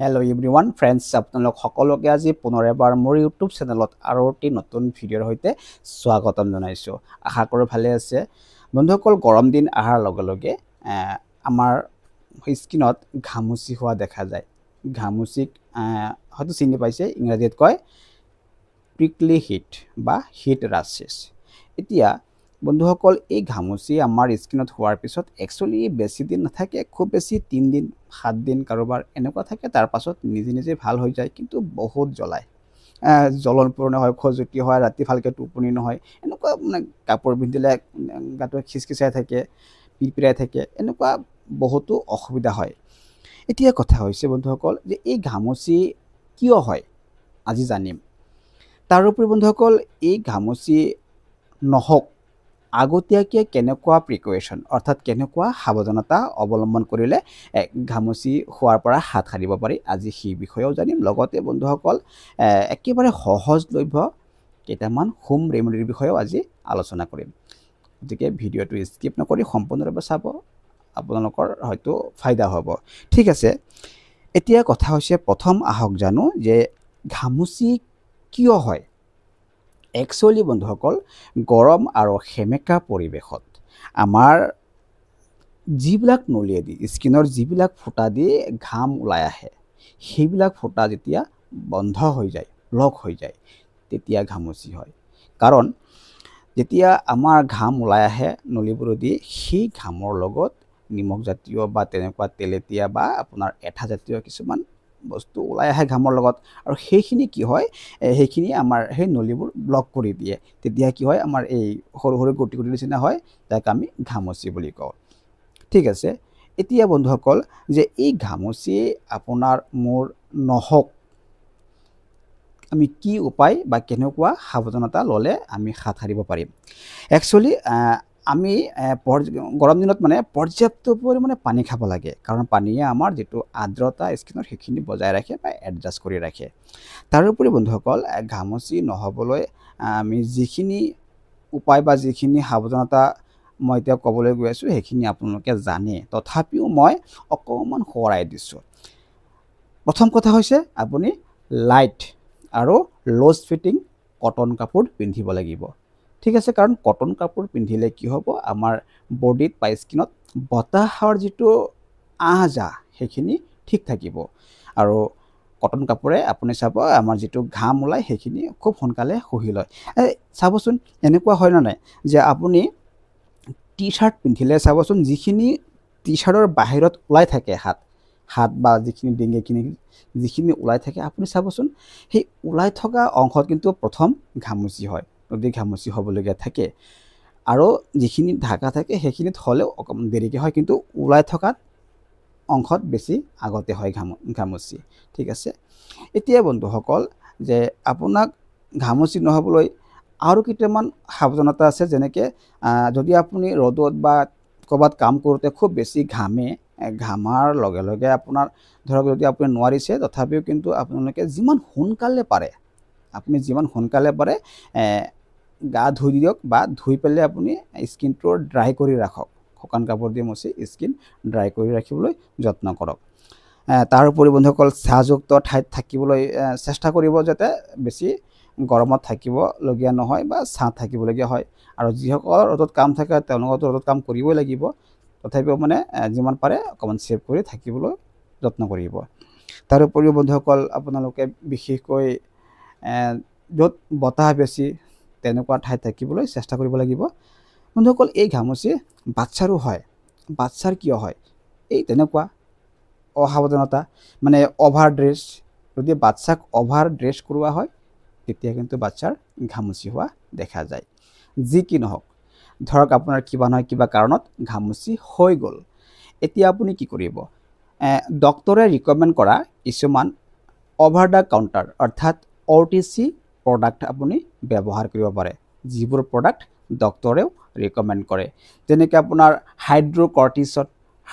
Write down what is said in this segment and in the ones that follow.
Hello everyone friends আপোনালোক সকলোকে আজি পুনৰ এবাৰ মোৰ YouTube চেনেলত আৰু এটি নতুন ভিডিঅ'ৰ সৈতে স্বাগতম জনাইছো আশা কৰো ভালে আছে বন্ধুসকল গৰম দিন আহাৰ লগে লগে আমাৰ স্কিনত ঘামুচি হোৱা দেখা যায় ঘামুচিক হয়তো চিনি পাইছে ইংৰাজীত কয় প্ৰিকলি হিট বা হিট ৰাশেছ এতিয়া বন্ধুসকল এই ঘামুচি আমাৰ স্কিনত হোৱাৰ পিছত একচুয়ালি বেছি দিন নাথাকে খুব বেছি 3 দিন 7 দিন কাৰোবাৰ এনেকুৱা থাকে তাৰ পাছত নিজে নিজে ভাল হৈ যায় কিন্তু বহুত জ্বলায় জ্বলনপূৰ্ণ হয় খজুতি হয় ৰাতি ভালকে টোপনি নহয় এনেকুৱা মানে কাপোৰ পিন্ধিলে গাটো খিচখিচাই থাকে পিৰপিৰাই থাকে এনেকুৱা বহুতো অসুবিধা হয় এতিয়া কথা হৈছে বন্ধুসকল যে এই ঘামুচি কিয় হয় আজি জানিম তাৰোপৰি বন্ধুসকল এই ঘামুচি নহওক আগতীয়াকৈ কেনেকুৱা প্ৰিকশ্যন অৰ্থাৎ কেনেকুৱা সাৱধানতা অৱলম্বন কৰিলে ঘামুচি হোৱাৰ পৰা হাত সাৰিব পাৰি আজি সেই বিষয়েও জানিম লগতে বন্ধুসকল একেবাৰে সহজলভ্য কেইটামান হোম ৰেমেডিৰ বিষয়েও আজি আলোচনা কৰিম গতিকে ভিডিঅ'টো স্কিপ নকৰি সম্পূৰ্ণৰূপে চাব আপোনালোকৰ হয়তো ফায়দা হ'ব ঠিক আছে এতিয়া কথা হৈছে প্ৰথম আহক জানো যে ঘামুচি কিয় হয় একচুয়ালি বন্ধুসকল গৰম আৰু সেমেকা পৰিৱেশত আমাৰ যিবিলাক নলিয়েদি স্কিনৰ যিবিলাক ফুটা দি ঘাম ওলাই আহে সেইবিলাক ফুটা যেতিয়া বন্ধ হৈ যায় ব্লক হৈ যায় তেতিয়া ঘামুচি হয় কাৰণ যেতিয়া আমাৰ ঘাম ওলাই আহে নলিবোৰেদি সেই ঘামৰ লগত নিমখ জাতীয় বা তেনেকুৱা তেলেতীয়া বা আপোনাৰ এঠা জাতীয় কিছুমান বস্তু ওলাই আহে ঘামৰ লগত আৰু সেইখিনি কি হয় সেইখিনি আমাৰ সেই নলিবোৰ ব্লক কৰি দিয়ে তেতিয়া কি হয় আমাৰ এই সৰু সৰু গুটি গুটি নিচিনা হয় যাক আমি ঘামুচি বুলি কওঁ ঠিক আছে এতিয়া বন্ধুসকল যে এই ঘামুচি আপোনাৰ মোৰ নহওক আমি কি উপায় বা কেনেকুৱা সাৱধানতা ল'লে আমি হাত সাৰিব পাৰিম একচুয়ালি আমি গৰম দিনত মানে পৰ্যাপ্ত পৰিমাণে পানী খাব লাগে কাৰণ পানীয়ে আমাৰ যেটো আৰ্দ্ৰতা স্কিনৰ সেইখিনি বজাই ৰাখে বা এডজাষ্ট কৰি ৰাখে তাৰোপৰি বন্ধুসকল ঘামুচি নহবলৈ আমি যিখিনি উপায় বা যিখিনি সাৱধানতা মই এতিয়া ক'বলৈ গৈ আছো সেইখিনি আপোনালোকে জানে তথাপিও মই অকমান সোঁৱৰাই দিছো প্ৰথম কথা হৈছে আপুনি লাইট আৰু লুজ ফিটিং কটন কাপোৰ পিন্ধিব লাগিব ঠিক আছে কাৰণ কটন কাপোৰ পিন্ধিলে কি হ'ব আমাৰ বডিত বা স্কিনত বতাহৰ যেটো আহজা সেইখিনি ঠিক থাকিব আৰু কটন কাপোৰে আপুনি চাব আমাৰ যেটো ঘাম ওলাই সেইখিনি খুব সোনকালে শুহি লয় চাবচোন এনেকুৱা হয় না নাই যে আপুনি টি-শাৰ্ট পিন্ধিলে চাবচোন যিখিনি টি-শাৰ্টৰ বাহিৰত ওলাই থাকে হাত বা যিখিনি ডিঙিখিনি যিখিনি ওলাই থাকে আপুনি চাবচোন সেই ওলাই থকা অংশত কিন্তু প্ৰথম ঘামুচি হয় যদি ঘামুচি হ'বলগীয়া থাকে আৰু যিখিনি ঢাকা থাকে সেইখিনিত হ'লেও অকমান দেৰিকে হয় কিন্তু ওলাই থকা অংশত বেছি আগতে হয় ঘামুচি ঠিক আছে এতিয়া বন্ধুসকল যে আপোনাক ঘামুচি নহবলৈ আৰু কেইটামান সাৱধানতা আছে যেনেকে যদি আপুনি ৰ'দত বা ক'বাত কাম কৰোতে খুব বেছি ঘামে ঘামাৰ লগে লগে আপোনাৰ ধৰক যদি আপুনি নোৱাৰিছে তথাপিও কিন্তু আপোনালোকে যিমান সোনকালে পাৰে আপুনি যিমান সোনকালে পাৰে গা ধুই দিয়ক বা ধুই পেলাই আপুনি স্কিনটো ড্ৰাই কৰি ৰাখক শুকান কাপোৰ দি মুছি স্কিন ড্ৰাই কৰি ৰাখিবলৈ যত্ন কৰক তাৰ উপৰি বন্ধুসকল ছাঁযুক্ত ঠাইত থাকিবলৈ চেষ্টা কৰিব যাতে বেছি গৰমত থাকিব লগিয়া নহয় বা ছাঁ থাকিবলগীয়া হয় আৰু যিসকল ৰ'দত কাম থাকে তেওঁলোকৰ ৰ'দত কাম কৰিবই লাগিব তথাপিও মানে যিমান পাৰে অকমান সেভ কৰি থাকিবলৈ যত্ন কৰিব তাৰ উপৰিও বন্ধুসকল আপোনালোকে বিশেষকৈ য'ত বতাহ বেছি তেনেকুৱা ঠাইত থাকিবলৈ চেষ্টা কৰিব লাগিব বন্ধুসকল এই ঘামুচি বাচ্চাৰো হয় বাচ্চাৰ কিয় হয় এই তেনেকুৱা অসাৱধানতা মানে অভাৰ ড্ৰেছ যদি বাচ্চাক অভাৰ ড্ৰেছ কৰোৱা হয় তেতিয়া কিন্তু বাচ্চাৰ ঘামুচি হোৱা দেখা যায় যি কি নহওক ধৰক আপোনাৰ কিবা নহয় কিবা কাৰণত ঘামুচি হৈ গ'ল এতিয়া আপুনি কি কৰিব ডক্টৰে ৰিকমেণ্ড কৰা কিছুমান অভাৰ দা কাউণ্টাৰ অৰ্থাৎ OTC প্ৰডাক্ট আপুনি ব্যৱহাৰ কৰিব পাৰে যিবোৰ প্ৰডাক্ট ডক্টৰেও ৰিকমেণ্ড কৰে যেনেকৈ আপোনাৰ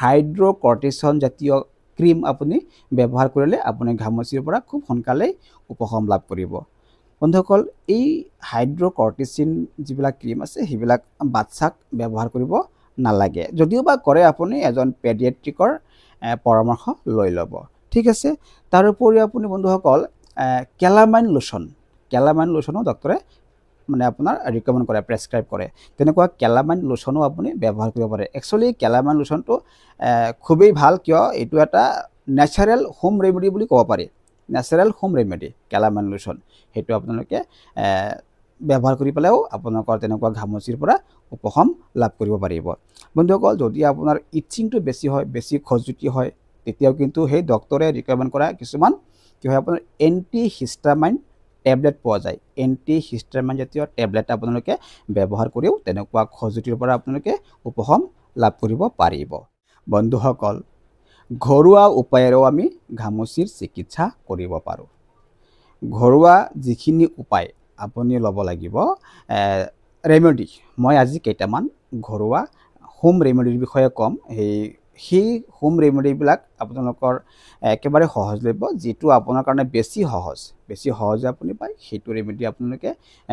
হাইড্ৰকৰ্টিছন জাতীয় ক্ৰীম আপুনি ব্যৱহাৰ কৰিলে আপুনি ঘামুচিৰ পৰা খুব সোনকালে উপশম লাভ কৰিব বন্ধুসকল এই হাইড্ৰকৰ্টিচিন যিবিলাক ক্ৰীম আছে সেইবিলাক বাচ্চাক ব্যৱহাৰ কৰিব নালাগে যদিও বা কৰে আপুনি এজন পেডিয়াট্ৰিকৰ পৰামৰ্শ লৈ ল'ব ঠিক আছে। তাৰোপৰি আপুনি বন্ধুসকল কেলামাইন লোচনো ডক্টৰে মানে আপোনাৰ ৰিকমেণ্ড কৰে, প্ৰেছক্ৰাইব কৰে। তেনেকুৱা কেলামাইন লোচনো আপুনি ব্যৱহাৰ কৰিব পাৰে। একচুৱেলি কেলামাইন লোচনটো খুবেই ভাল, কিয় এইটো এটা নেচাৰেল হোম ৰেমেডি বুলি ক'ব পাৰি। নেচাৰেল হোম ৰেমেডি কেলামাইন লোচন, সেইটো আপোনালোকে ব্যৱহাৰ কৰি পেলাইও আপোনালোকৰ তেনেকুৱা ঘামচিৰ পৰা উপশম লাভ কৰিব পাৰিব। বন্ধুসকল যদি আপোনাৰ ইচিংটো বেছি হয়, বেছি খজুতি হয়, তেতিয়াও কিন্তু সেই ডক্টৰে ৰিকমেণ্ড কৰা কিছুমান কি হয় আপোনাৰ এণ্টিহিষ্টামাইন টেবলেট পোৱা যায়। এণ্টিহিষ্টামাইন জাতীয় টেবলেট আপোনালোকে ব্যৱহাৰ কৰিও তেনেকুৱা খজুতিৰ পৰা আপোনালোকে উপশম লাভ কৰিব পাৰিব। বন্ধুসকল ঘৰুৱা উপায়েৰেও আমি ঘামচিৰ চিকিৎসা কৰিব পাৰোঁ। ঘৰুৱা যিখিনি উপায় আপুনি ল'ব লাগিব ৰেমেডি, মই আজি কেইটামান ঘৰুৱা হোম ৰেমেডিৰ বিষয়ে ক'ম। সেই হোম ৰেমেডিবিলাক আপোনালোকৰ একেবাৰে সহজলভ্য, যিটো আপোনাৰ কাৰণে বেছি সহজে আপুনি পায়, সেইটো ৰেমেডি আপোনালোকে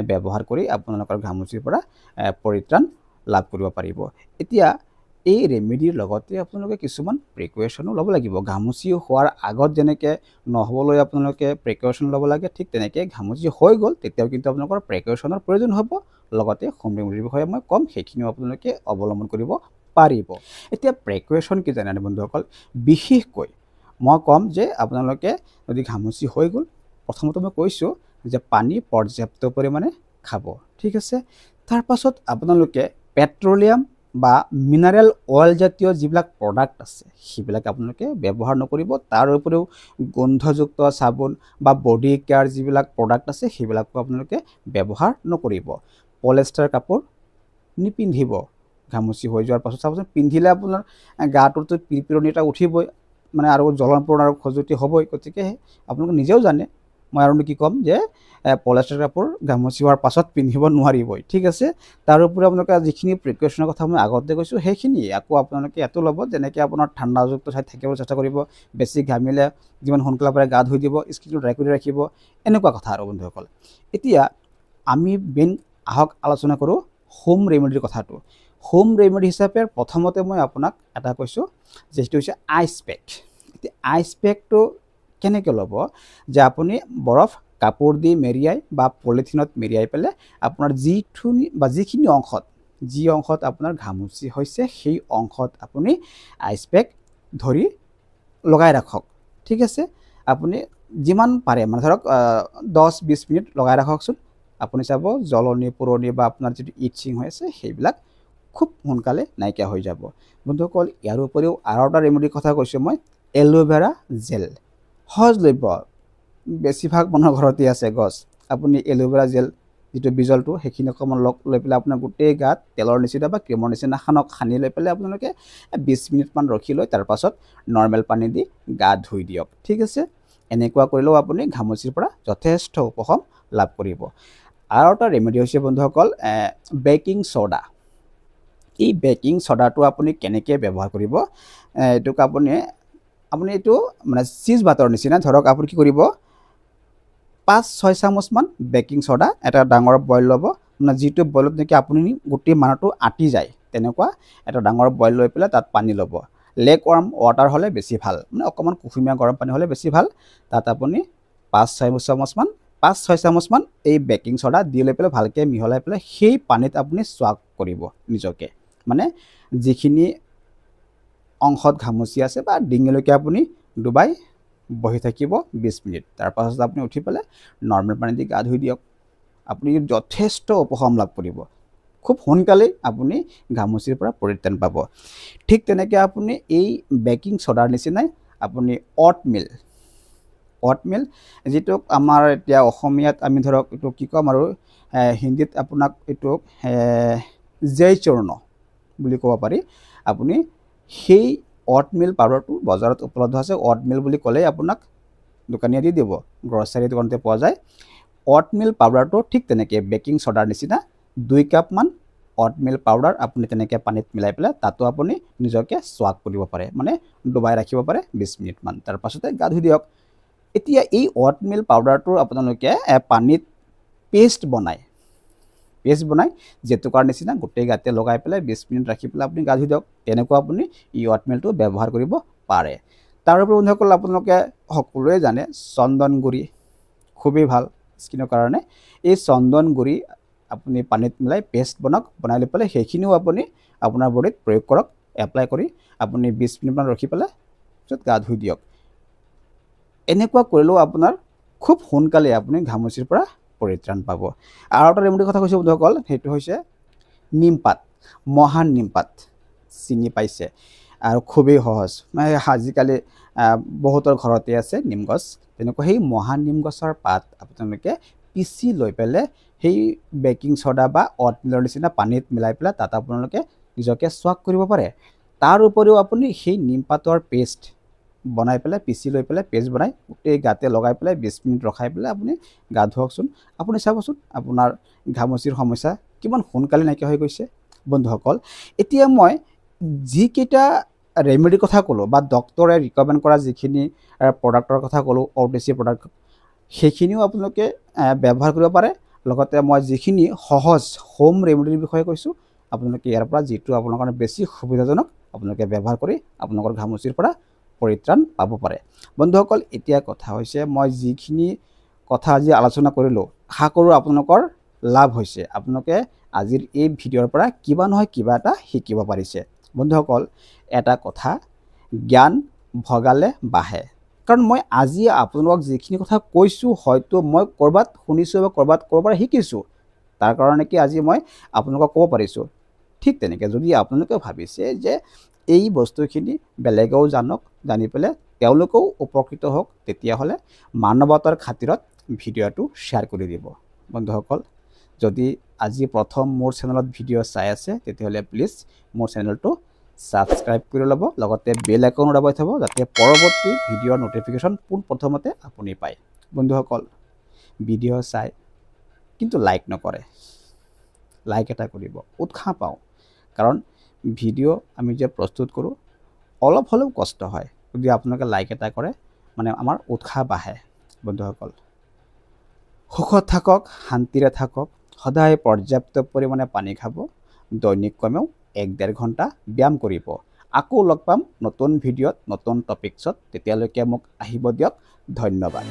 ব্যৱহাৰ কৰি আপোনালোকৰ ঘামচিৰ পৰা পৰিত্ৰাণ লাভ কৰিব পাৰিব। এতিয়া এই ৰেমেডিৰ লগতে আপোনালোকে কিছুমান প্ৰিকশ্যনো ল'ব লাগিব। ঘামচি হোৱাৰ আগত যেনেকৈ নহ'বলৈ আপোনালোকে প্ৰিকশ্যন ল'ব লাগে, ঠিক তেনেকৈ ঘামচি হৈ গ'ল তেতিয়াও কিন্তু আপোনালোকৰ প্ৰিকশ্যনৰ প্ৰয়োজন হ'ব। লগতে হোম ৰেমেডিৰ বিষয়ে মই ক'ম, সেইখিনিও আপোনালোকে অৱলম্বন কৰিব পাৰিব। এতিয়া প্ৰিকশ্যন কি জানেনে বন্ধুসকল, বিশেষকৈ মই ক'ম যে আপোনালোকে যদি ঘামচি হৈ গ'ল, প্ৰথমতে মই কৈছোঁ যে পানী পৰ্যাপ্ত পৰিমাণে খাব, ঠিক আছে। তাৰ পাছত আপোনালোকে পেট্ৰলিয়াম বা মিনাৰেল অইল জাতীয় যিবিলাক প্ৰডাক্ট আছে সেইবিলাক আপোনালোকে ব্যৱহাৰ নকৰিব। তাৰ উপৰিও গোন্ধযুক্ত চাবোন বা বডি কেয়াৰ যিবিলাক প্ৰডাক্ট আছে সেইবিলাকো আপোনালোকে ব্যৱহাৰ নকৰিব। পলিষ্টাৰ কাপোৰ নিপিন্ধিব। ঘামচি হৈ যোৱাৰ পাছত চাবচোন, পিন্ধিলে আপোনাৰ গাটোতো পিৰপিৰণি এটা উঠিবই, মানে আৰু জ্বলন-পোৰণ আৰু খজুতি হ'বই। গতিকে আপোনালোকে নিজেও জানে, মই আৰু কি ক'ম যে পলিষ্টাৰ কাপোৰ ঘামচি হোৱাৰ পাছত পিন্ধিব নোৱাৰিবই, ঠিক আছে। তাৰোপৰি আপোনালোকে যিখিনি প্ৰিকশ্যনৰ কথা মই আগতে কৈছোঁ সেইখিনিয়ে আকৌ আপোনালোকে ইয়াতো ল'ব। যেনেকৈ আপোনাৰ ঠাণ্ডাযুক্ত ঠাইত থাকিবলৈ চেষ্টা কৰিব, বেছি ঘামিলে যিমান সোনকালে পাৰে গা ধুই দিব, স্কিনটো ড্ৰাই কৰি ৰাখিব, এনেকুৱা কথা আৰু বন্ধুসকল। এতিয়া আমি আহক আলোচনা কৰোঁ হোম ৰেমেডিৰ কথাটো। হোম ৰেমেডি হিচাপে প্ৰথমতে মই আপোনাক এটা কৈছোঁ যে সেইটো হৈছে আইচ পেক। এতিয়া আইচ পেকটো কেনেকৈ ল'ব, যে আপুনি বৰফ কাপোৰ দি মেৰিয়াই বা পলিথিনত মেৰিয়াই পেলাই আপোনাৰ যিখিনি অংশত আপোনাৰ ঘামচি হৈছে সেই অংশত আপুনি আইচ পেক ধৰি লগাই ৰাখক, ঠিক আছে। আপুনি যিমান পাৰে মানে ধৰক 10-20 মিনিট লগাই ৰাখকচোন। আপুনি চাব জ্বলনি পুৰণি বা আপোনাৰ যিটো ইচিং হৈ আছে সেইবিলাক খুব সোনকালে নাইকিয়া হৈ যাব। বন্ধুসকল ইয়াৰ উপৰিও আৰু এটা ৰেমেডিৰ কথা কৈছোঁ মই, এল'ভেৰা জেল। সহজলভ্য, বেছিভাগ মানুহৰ ঘৰতে আছে গছ। আপুনি এল'ভেৰা জেল যিটো বিজলটো সেইখিনি অকণমান লৈ পেলাই আপোনাৰ গোটেই গাত তেলৰ নিচিনা বা ক্ৰীমৰ নিচিনা সানি লৈ পেলাই আপোনালোকে 20 মিনিটমান ৰখি লৈ তাৰ পাছত নৰ্মেল পানী দি গা ধুই দিয়ক, ঠিক আছে। এনেকুৱা কৰিলেও আপুনি ঘামচিৰ পৰা যথেষ্ট উপশম লাভ কৰিব। আৰু এটা ৰেমেডি হৈছে বন্ধুসকল বেকিং ছ'ডা। এই বেকিং ছ'ডাটো আপুনি কেনেকৈ ব্যৱহাৰ কৰিব, এইটোক আপুনি এইটো মানে চিজ বাটৰ নিচিনা, ধৰক আপুনি কি কৰিব 5-6 চামুচমান বেকিং ছ'ডা এটা ডাঙৰ বইল ল'ব, মানে যিটো বইলত নেকি আপুনি গোটেই মানুহটো আঁতি যায়, তেনেকুৱা এটা ডাঙৰ বইল লৈ পেলাই তাত পানী ল'ব। লেক ৱাৰ্ম ৱাটাৰ হ'লে বেছি ভাল, মানে অকণমান কুহুমীয়া গৰম পানী হ'লে বেছি ভাল। তাত আপুনি 5-6 চামুচমান এই বেকিং ছ'ডা দি লৈ পেলাই ভালকৈ মিহলাই পেলাই সেই পানীত আপুনি স্বাগ কৰিব নিজকে, মানে যিখিনি অংশত ঘামচি আছে বা ডিঙিলৈকে আপুনি ডুবাই বহি থাকিব 20 মিনিট। তাৰ পাছত আপুনি উঠি পেলাই নৰ্মেল পানী দি গা ধুই দিয়ক। আপুনি যথেষ্ট উপশম লাভ কৰিব, খুব সোনকালেই আপুনি ঘামচিৰ পৰা পৰিত্ৰাণ পাব। ঠিক তেনেকৈ আপুনি এই বেকিং ছ'ডাৰ নিচিনাই আপুনি অ'টমিল, যিটোক আমাৰ এতিয়া অসমীয়াত আমি ধৰক এইটো কি ক'ম আৰু হিন্দীত আপোনাক এইটোক জয় চূৰ্ণ বুলি ক'ব পাৰি। আপুনি সেই অ'টমিল পাউডাৰটো বজাৰত উপলব্ধ আছে। অ'টমিল বুলি ক'লেই আপোনাক দোকানীয়ে দি দিব, গ্ৰচাৰী দোকানতে পোৱা যায়। অ'টমিল পাউডাৰটো ঠিক তেনেকৈ বেকিং ছ'ডাৰ নিচিনা 2 কাপমান অ'টমিল পাউডাৰ আপুনি তেনেকৈ পানীত মিলাই পেলাই তাতো আপুনি নিজকে স্বাগ কৰিব পাৰে, মানে ডুবাই ৰাখিব পাৰে 20 মিনিটমান, তাৰ পাছতে গা ধুই দিয়ক। এতিয়া এই অ'টমিল পাউডাৰটো আপোনালোকে পানীত পেষ্ট বনাই জেতুকাৰ নিচিনা গোটেই গাতে লগাই পেলাই 20 মিনিট ৰাখি পেলাই আপুনি গা ধুই দিয়ক। তেনেকুৱা আপুনি এই অ'টমিলটো ব্যৱহাৰ কৰিব পাৰে। তাৰোপৰি বন্ধুসকল আপোনালোকে সকলোৱে জানে চন্দন গুড়ি খুবেই ভাল স্কিনৰ কাৰণে। এই চন্দন গুড়ি আপুনি পানীত মিলাই পেষ্ট বনাই লৈ পেলাই সেইখিনিও আপুনি আপোনাৰ বডিত প্ৰয়োগ কৰক। এপ্লাই কৰি আপুনি 20 মিনিটমান ৰখি পেলাই পিছত গা ধুই দিয়ক। এনেকুৱা কৰিলেও আপোনাৰ খুব সোনকালে আপুনি ঘামচিৰ পৰা পৰিত্ৰাণ পাব। আৰু এটা ৰেমেডিৰ কথা কৈছোঁ বন্ধুসকল, সেইটো হৈছে নিমপাত, মহান নিমপাত। চিনি পাইছে আৰু খুবেই সহজ, মানে আজিকালি বহুতৰ ঘৰতে আছে নিম গছ। তেনেকুৱা সেই মহান নিম গছৰ পাত আপোনালোকে পিচি লৈ পেলাই সেই বেকিং ছ'ডা বা অ'টমিলৰ নিচিনা পানীত মিলাই পেলাই তাত আপোনালোকে নিজকে স্বাক কৰিব পাৰে। তাৰ উপৰিও আপুনি সেই নিমপাতৰ পেষ্ট বনাই পেলাই পিচি লৈ পেলাই পেষ্ট বনাই গোটেই গাতে লগাই পেলাই 20 মিনিট ৰখাই পেলাই আপুনি গা ধুৱকচোন। আপুনি চাবচোন আপোনাৰ ঘামচিৰ সমস্যা কিমান সোনকালে নাইকিয়া হৈ গৈছে। বন্ধুসকল, এতিয়া মই যিকেইটা ৰেমেডিৰ কথা ক'লোঁ বা ডক্টৰে ৰিকমেণ্ড কৰা যিখিনি প্ৰডাক্টৰ কথা ক'লোঁ, OTC প্ৰডাক্ট, সেইখিনিও আপোনালোকে ব্যৱহাৰ কৰিব পাৰে। লগতে মই যিখিনি সহজ হোম ৰেমেডিৰ বিষয়ে কৈছোঁ, আপোনালোকে ইয়াৰ পৰা যিটো আপোনাৰ কাৰণে বেছি সুবিধাজনক আপোনালোকে ব্যৱহাৰ কৰি আপোনালোকৰ ঘামচিৰ পৰা পৰিত্ৰাণ পাব পাৰে। বন্ধুসকল, এতিয়া কথা হৈছে মই যিখিনি কথা আজি আলোচনা কৰিলোঁ, আশা কৰোঁ আপোনালোকৰ লাভ হৈছে। আপোনালোকে আজিৰ এই ভিডিঅ'ৰ পৰা কিবা নহয় কিবা এটা শিকিব পাৰিছে। বন্ধুসকল, এটা কথা, জ্ঞান ভগালে বাঢ়ে। কাৰণ মই আজি আপোনালোকক যিখিনি কথা কৈছোঁ হয়তো মই ক'ৰবাত শুনিছোঁ বা ক'ৰবাত ক'ৰবাৰ পৰা শিকিছোঁ, তাৰ কাৰণে কি আজি মই আপোনালোকক ক'ব পাৰিছোঁ। ঠিক তেনেকৈ যদি আপোনালোকে ভাবিছে যে এই বস্তুখিনি বেলেগেও জানক, জানি পেলাই তেওঁলোকেও উপকৃত হওক, তেতিয়াহ'লে মানৱতাৰ খাতিৰত ভিডিঅ'টো শ্বেয়াৰ কৰি দিব। বন্ধুসকল, যদি আজি প্ৰথম মোৰ চেনেলত ভিডিঅ' চাই আছে তেতিয়াহ'লে প্লিজ মোৰ চেনেলটো ছাবস্ক্ৰাইব কৰি ল'ব, লগতে বেল আইকন দবাই থ'ব যাতে পৰৱৰ্তী ভিডিঅ'ৰ ন'টিফিকেশ্যন পোনপ্ৰথমতে আপুনি পায়। বন্ধুসকল, ভিডিঅ' চাই কিন্তু লাইক নকৰে, লাইক এটা কৰিব, উৎসাহ পাওঁ। কাৰণ ভিডিঅ' আমি যে প্ৰস্তুত কৰোঁ অলপ হ'লেও কষ্ট হয়, যদি আপোনালোকে লাইক এটা কৰে মানে আমাৰ উৎসাহ বাঢ়ে। বন্ধুসকল, সুখত থাকক, শান্তিৰে থাকক, সদায় পৰ্যাপ্ত পৰিমাণে পানী খাব, দৈনিক কমেও 1-1.5 ঘণ্টা ব্যায়াম কৰিব। আকৌ লগ পাম নতুন ভিডিঅ'ত, নতুন টপিকছত। তেতিয়ালৈকে মোক আহিব দিয়ক। ধন্যবাদ।